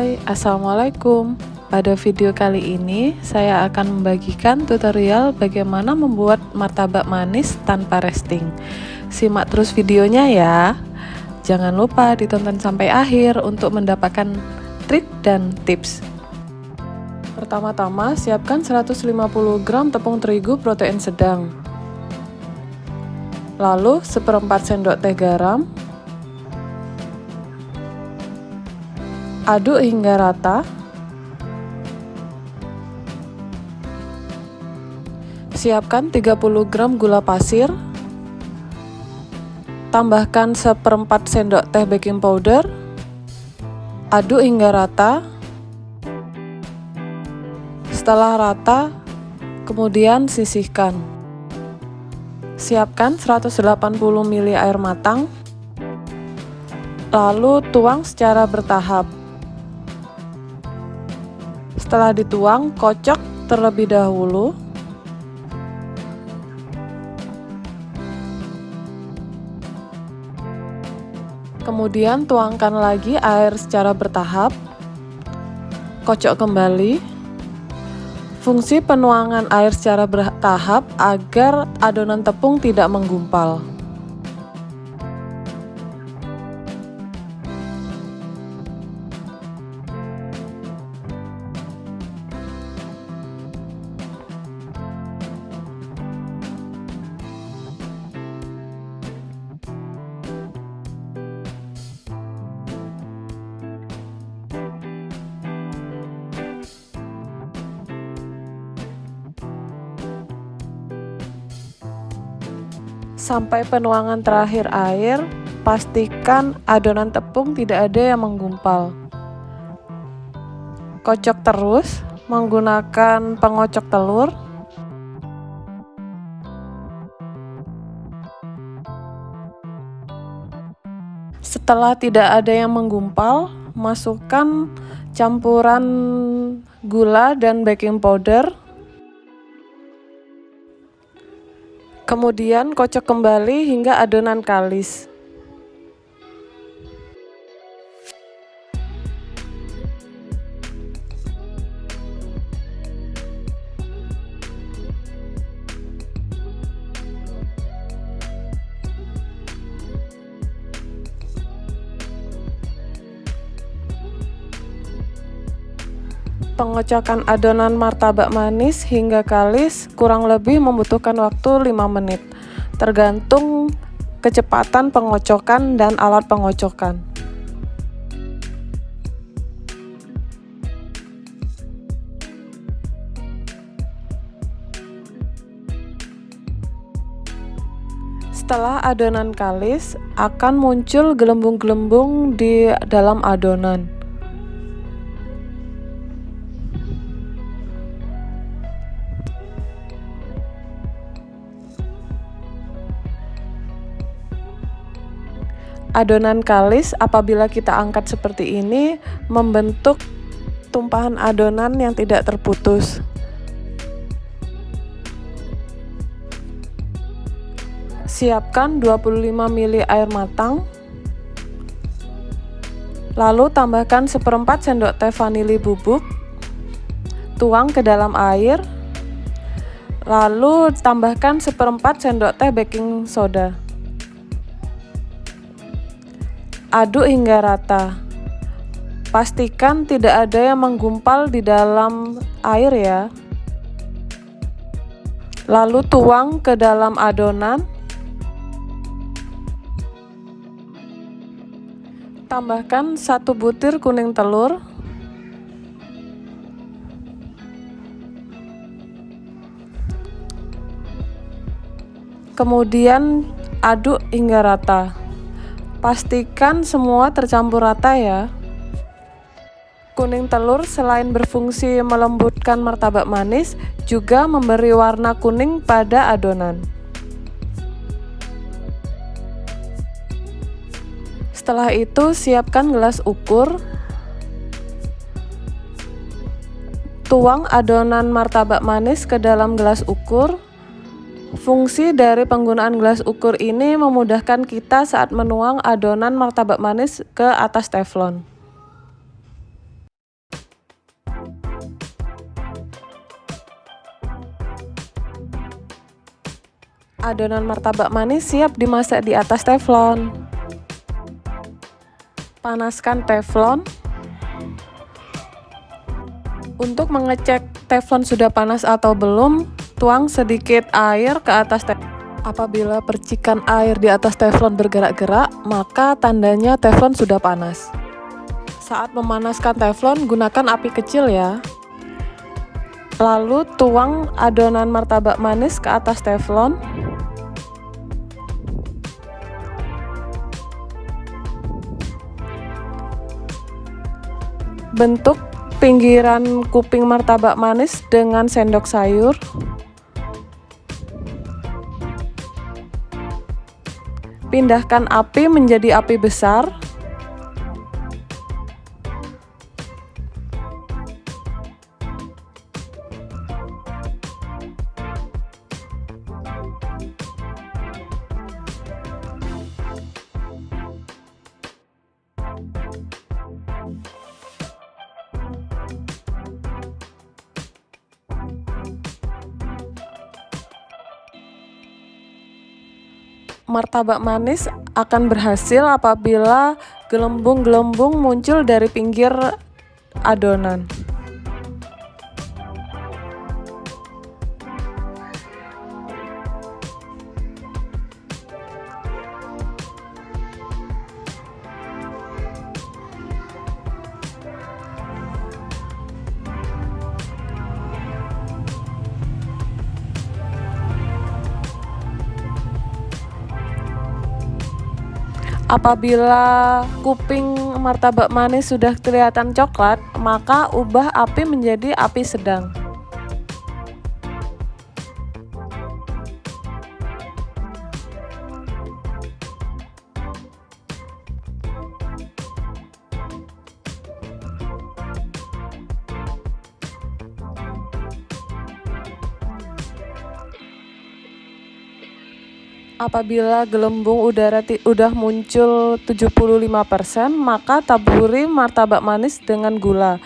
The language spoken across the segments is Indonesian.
Hai, Assalamualaikum. Pada video kali ini, saya akan membagikan tutorial bagaimana membuat martabak manis tanpa resting. Simak terus videonya ya. Jangan lupa ditonton sampai akhir untuk mendapatkan trik dan tips. Pertama-tama, siapkan 150 gram tepung terigu protein sedang. Lalu, 1/4 sendok teh garam. Aduk hingga rata. Siapkan 30 gram gula pasir. Tambahkan 1/4 sendok teh baking powder. Aduk hingga rata. Setelah rata, kemudian sisihkan. Siapkan 180 ml air matang. Lalu tuang secara bertahap. Setelah dituang, kocok terlebih dahulu. Kemudian tuangkan lagi air secara bertahap. Kocok kembali. Fungsi penuangan air secara bertahap agar adonan tepung tidak menggumpal. Sampai penuangan terakhir air, pastikan adonan tepung tidak ada yang menggumpal. Kocok terus menggunakan pengocok telur. Setelah tidak ada yang menggumpal, masukkan campuran gula dan baking powder. Kemudian kocok kembali hingga adonan kalis. Pengocokan adonan martabak manis hingga kalis kurang lebih membutuhkan waktu 5 menit, tergantung kecepatan pengocokan dan alat pengocokan. Setelah adonan kalis, akan muncul gelembung-gelembung di dalam adonan. Adonan kalis apabila kita angkat seperti ini membentuk tumpahan adonan yang tidak terputus. Siapkan 25 ml air matang. Lalu tambahkan 1/4 sendok teh vanili bubuk. Tuang ke dalam air. Lalu tambahkan 1/4 sendok teh baking soda. Aduk hingga rata. Pastikan tidak ada yang menggumpal di dalam air ya. Lalu tuang ke dalam adonan. Tambahkan 1 butir kuning telur. Kemudian aduk hingga rata. Pastikan semua tercampur rata ya. Kuning telur selain berfungsi melembutkan martabak manis, juga memberi warna kuning pada adonan. Setelah itu, siapkan gelas ukur. Tuang adonan martabak manis ke dalam gelas ukur. Fungsi dari penggunaan gelas ukur ini memudahkan kita saat menuang adonan martabak manis ke atas teflon. Adonan martabak manis siap dimasak di atas teflon. Panaskan teflon. Untuk mengecek teflon sudah panas atau belum, tuang sedikit air ke atas teflon. Apabila percikan air di atas teflon bergerak-gerak, maka tandanya teflon sudah panas. Saat memanaskan teflon, gunakan api kecil ya. Lalu tuang adonan martabak manis ke atas teflon. Bentuk pinggiran kuping martabak manis dengan sendok sayur. Pindahkan api menjadi api besar. Martabak manis akan berhasil apabila gelembung-gelembung muncul dari pinggir adonan. Apabila kuping martabak manis sudah kelihatan coklat, maka ubah api menjadi api sedang. Apabila gelembung udara udah muncul 75%, maka taburi martabak manis dengan gula.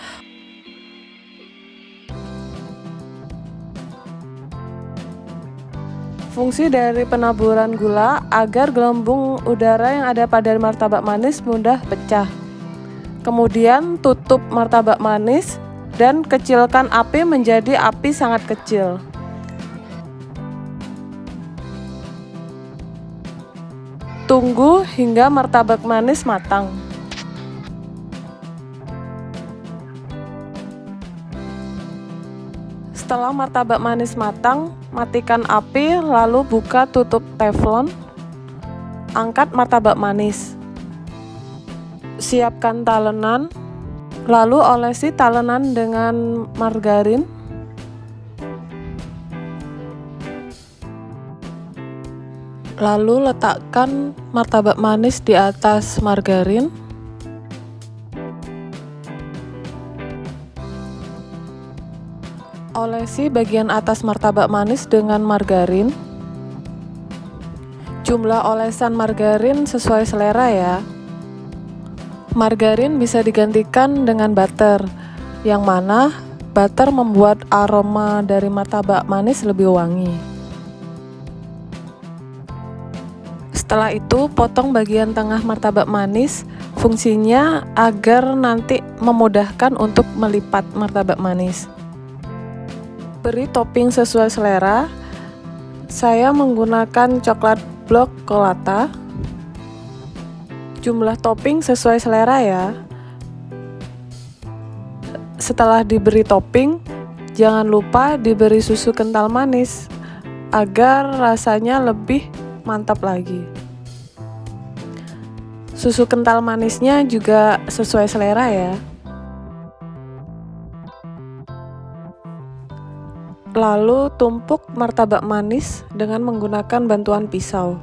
Fungsi dari penaburan gula agar gelembung udara yang ada pada martabak manis mudah pecah. Kemudian tutup martabak manis dan kecilkan api menjadi api sangat kecil. Tunggu hingga martabak manis matang. Setelah martabak manis matang, matikan api lalu buka tutup teflon. Angkat martabak manis. Siapkan talenan, lalu olesi talenan dengan margarin. Lalu letakkan martabak manis di atas margarin. Olesi bagian atas martabak manis dengan margarin. Jumlah olesan margarin sesuai selera ya. Margarin bisa digantikan dengan butter, yang mana butter membuat aroma dari martabak manis lebih wangi. Setelah itu, potong bagian tengah martabak manis, fungsinya agar nanti memudahkan untuk melipat martabak manis. Beri topping sesuai selera. Saya menggunakan coklat blok Colata. Jumlah topping sesuai selera ya. Setelah diberi topping, jangan lupa diberi susu kental manis agar rasanya lebih mantap lagi. Susu kental manisnya juga sesuai selera ya. Lalu tumpuk martabak manis dengan menggunakan bantuan pisau.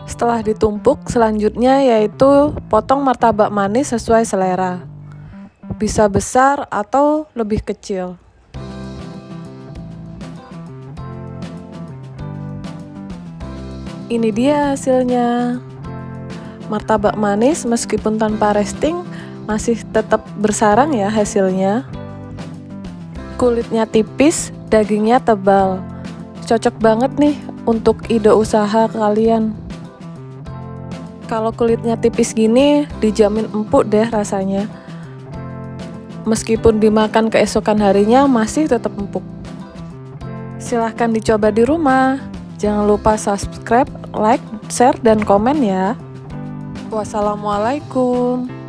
Setelah ditumpuk, selanjutnya yaitu potong martabak manis sesuai selera. Bisa besar atau lebih kecil. Ini dia hasilnya. Martabak manis meskipun tanpa resting masih tetap bersarang ya hasilnya. Kulitnya tipis, dagingnya tebal. Cocok banget nih untuk ide usaha kalian. Kalau kulitnya tipis gini, dijamin empuk deh rasanya. Meskipun dimakan keesokan harinya, masih tetap empuk. Silahkan dicoba di rumah. Jangan lupa subscribe, like, share, dan komen ya. Wassalamualaikum.